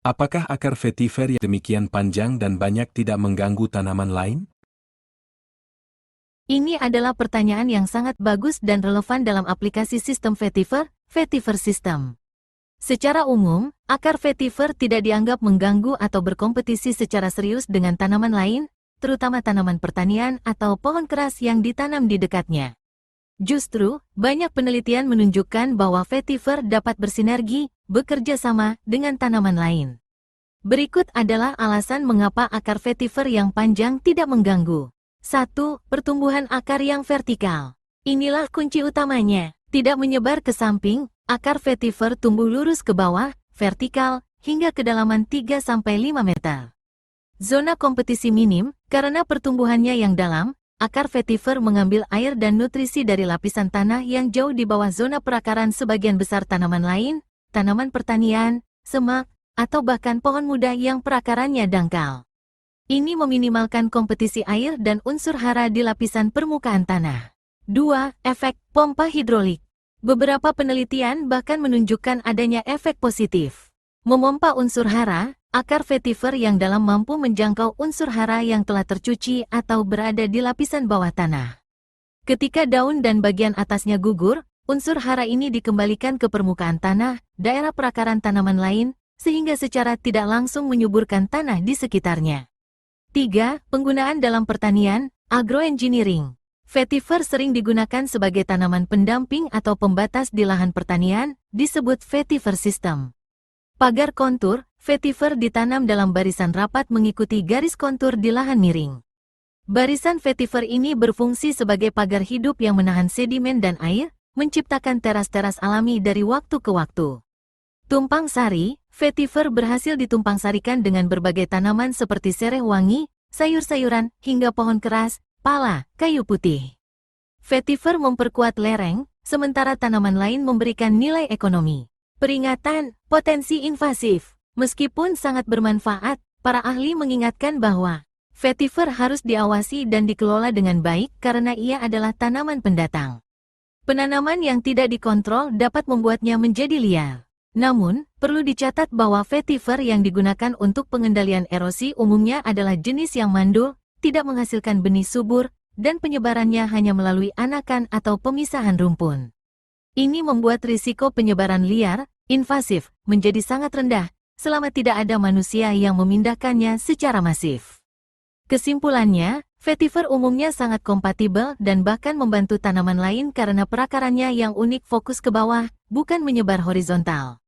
Apakah akar vetiver yang demikian panjang dan banyak tidak mengganggu tanaman lain? Ini adalah pertanyaan yang sangat bagus dan relevan dalam aplikasi sistem vetiver system. Secara umum, akar vetiver tidak dianggap mengganggu atau berkompetisi secara serius dengan tanaman lain, terutama tanaman pertanian atau pohon keras yang ditanam di dekatnya. Justru, banyak penelitian menunjukkan bahwa vetiver dapat bersinergi, bekerja sama dengan tanaman lain. Berikut adalah alasan mengapa akar vetiver yang panjang tidak mengganggu. 1. Pertumbuhan akar yang vertikal. Inilah kunci utamanya. Tidak menyebar ke samping, akar vetiver tumbuh lurus ke bawah, vertikal, hingga kedalaman 3-5 meter. Zona kompetisi minim, karena pertumbuhannya yang dalam, akar vetiver mengambil air dan nutrisi dari lapisan tanah yang jauh di bawah zona perakaran sebagian besar tanaman lain, tanaman pertanian, semak, atau bahkan pohon muda yang perakarannya dangkal. Ini meminimalkan kompetisi air dan unsur hara di lapisan permukaan tanah. 2. Efek pompa hidrolik. Beberapa penelitian bahkan menunjukkan adanya efek positif. Memompa unsur hara, akar vetiver yang dalam mampu menjangkau unsur hara yang telah tercuci atau berada di lapisan bawah tanah. Ketika daun dan bagian atasnya gugur, unsur hara ini dikembalikan ke permukaan tanah, daerah perakaran tanaman lain, sehingga secara tidak langsung menyuburkan tanah di sekitarnya. 3. Penggunaan dalam pertanian, agroengineering. Vetiver sering digunakan sebagai tanaman pendamping atau pembatas di lahan pertanian, disebut vetiver system. Pagar kontur, vetiver ditanam dalam barisan rapat mengikuti garis kontur di lahan miring. Barisan vetiver ini berfungsi sebagai pagar hidup yang menahan sedimen dan air, menciptakan teras-teras alami dari waktu ke waktu. Tumpang sari, vetiver berhasil ditumpang-sarikan dengan berbagai tanaman seperti sereh wangi, sayur-sayuran, hingga pohon keras, pala, kayu putih. Vetiver memperkuat lereng, sementara tanaman lain memberikan nilai ekonomi. Peringatan, potensi invasif. Meskipun sangat bermanfaat, para ahli mengingatkan bahwa vetiver harus diawasi dan dikelola dengan baik karena ia adalah tanaman pendatang. Penanaman yang tidak dikontrol dapat membuatnya menjadi liar. Namun, perlu dicatat bahwa vetiver yang digunakan untuk pengendalian erosi umumnya adalah jenis yang mandul, tidak menghasilkan benih subur, dan penyebarannya hanya melalui anakan atau pemisahan rumpun. Ini membuat risiko penyebaran liar, invasif, menjadi sangat rendah, selama tidak ada manusia yang memindahkannya secara masif. Kesimpulannya, vetiver umumnya sangat kompatibel dan bahkan membantu tanaman lain karena perakarannya yang unik fokus ke bawah, bukan menyebar horizontal.